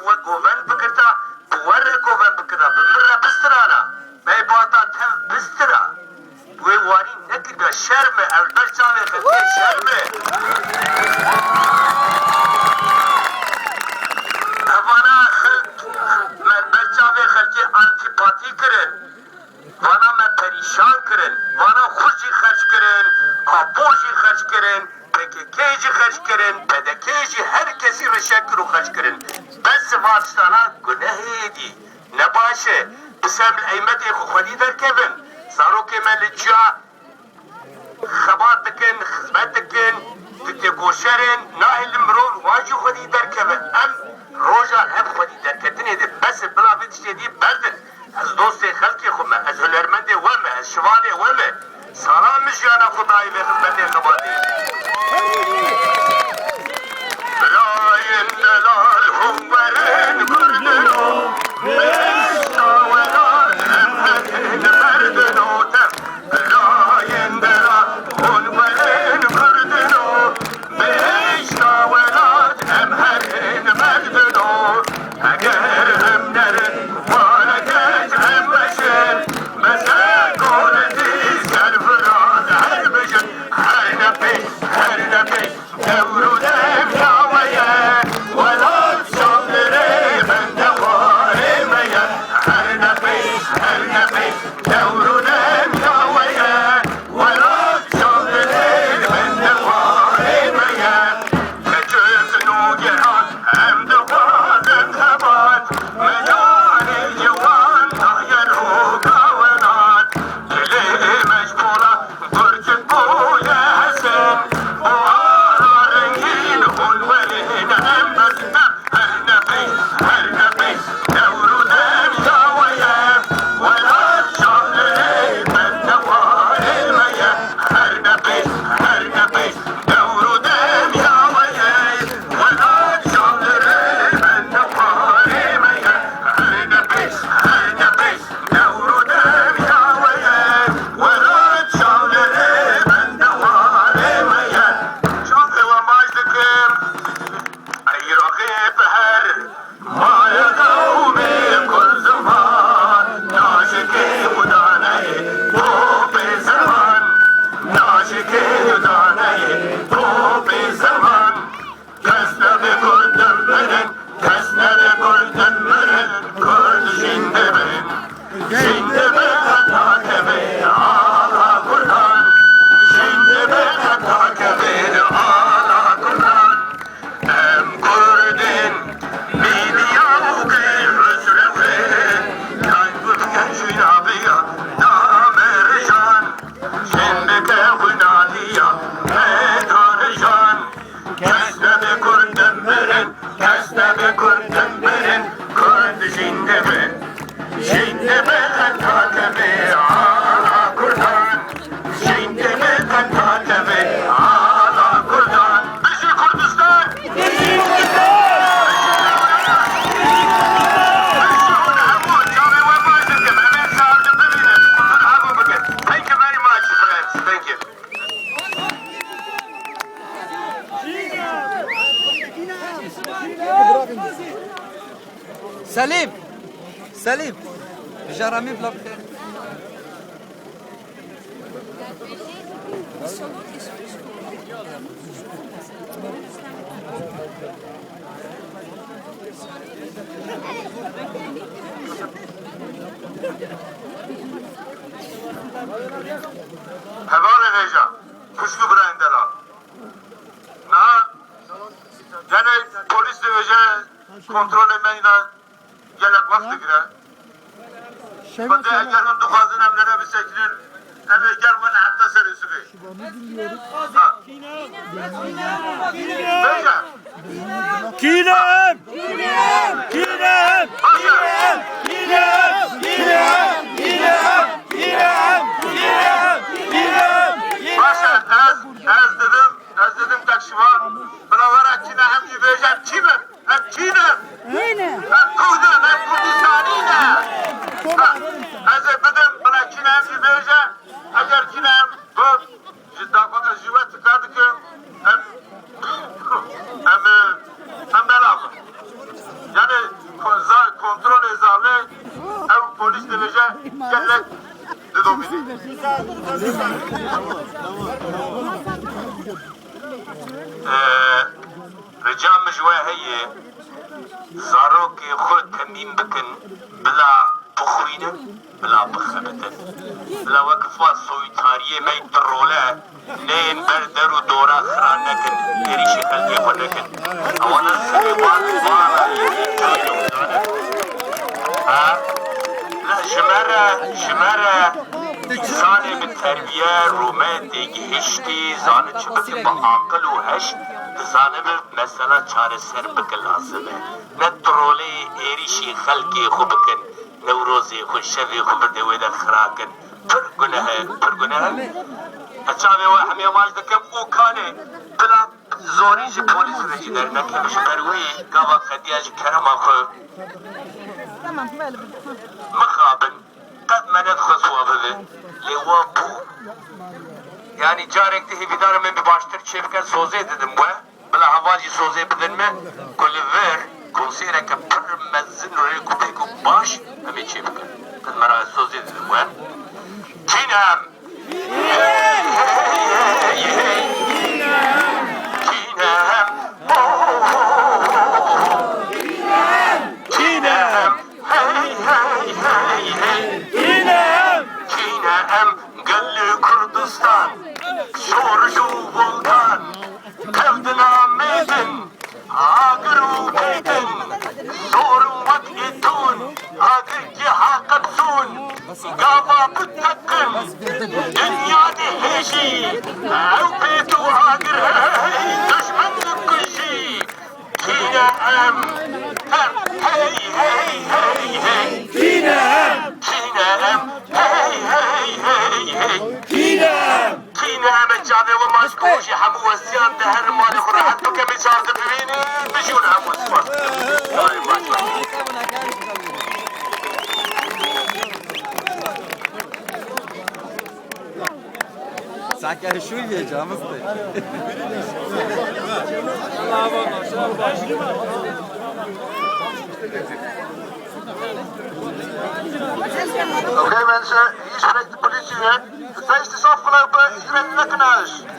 و گوون بکرتا بور گوون بکرتا بمره بسترانا میباتا تم بسترا بوی واری نکرده شرمه البرچاوی خلقی شرمه اوانا خلق من برچاوی خلقی انتیپاتی کرن وانا من پریشان کرن وانا خوشی خرچ کرن کابوشی خرچ کرن PKK'ci خرç کرن PDK'ci herkesi reşekir و خرç کرن بس وارستانا گناه دی نباشه بسبب الایمت خو خودی در کبن ساروک ملجا خبات دکن خدمت دکن تتگوشرن ناهل مرون واجی خودی در کبن ام روژا هم خودی در کتنه دی بس بلا بیتشتی دی بردن از دوست خلقی خومه از هنرمند ومه از شوال ومه سلام جانا خدای به خدمت خباتی براین دلال هنورن گردنو مشتاولان امهدن مردنو تم براین دلال هنورن گردنو مشتاولان امهدن مردنو اگر هم نرن وانا گج هم بشن مثل گل دیز کرفراز هر بشن هر نپی دورودم یاویه ولاد شامره من دوارمه هر نپی دورودم یاویه ولاد شامره من دوارمه کجز نوگران هم دوازن خبات مجان جوان تایر و کاونات دلی مجبورا گرچه بوی حسن سليم جرامي بلا بخير Hevale veja, kuşlu brendela. Na, yani polis de veja kontrol etmeyle gelek vakti gire. Fadi egerin duhazın emlere bir şekilde eve gel bana hatta serisi gey. Veja. Kinem! Başa, ez dedim takşıma. Buna var akine hem yübeyeceğim kimim? Hem kinem. Hem kurdum, hem Kurdistaniyim. Ez dedim buna kine hem yübeyeceğim. Eğer kinem bu ciddi jivet tıkadıkım. Hem belabı. Yani polis denece kellek dedomini. Ricam jwe heye zarokê xwe temîn bikin bila bixwînin bila bixebitin. Bila wekfa soytariyê me trole neyên ber der û dora xira nekin êrişê xelkê xwe nekin. Ewana serê wan vala ji me re insanê bi terbiye rûme tê gihîştî zanin çi bikin bi aqil û heş dizanibin mesela çareser bikin lazim e. Ne trolê êrişî xelkê xwe bikin newrozê xwe şevê xwe bi dewê de xirakin. Pir guneh e, pir guneh e. Çavê we hemê mal dikim û kanê bila zorî ji polîs re jî dernekim ji ber wê gava qediya ji kerema xwe mixabin qed me nedixwe swa bibe lê we bû. Yani carek de hêvîdara min bi baştir çêbike sozê didim we bila heva jî sozê bidin me ku li vir konsêreke pir mezin rê ku pêk û baş em ê çêbikin. Qed me ra sozê didim we. Kînem Kurdistan, Şorju Bulgan, Kevdina Meydin, Agru Beydin, Sorun Vat Etun, Agri Hakatsun, Gava Kutakın, Dünya Deheşi, Evpetu Agri, Düşmanlık Kuşi, Kine Em, Hey Hey Hey Hey, Kine em! Kine Em, Hey Hey Hey Hey, Kine! كينا مجابي ومشكوشي حمو وسيان دهر مالي خراحت بك مجاب ببيني بجون حمو سفر داري ماشا ساكر شو يجي مستي Oké mensen, hier spreekt de politie weer. Het feest is afgelopen, iedereen lekker naar huis.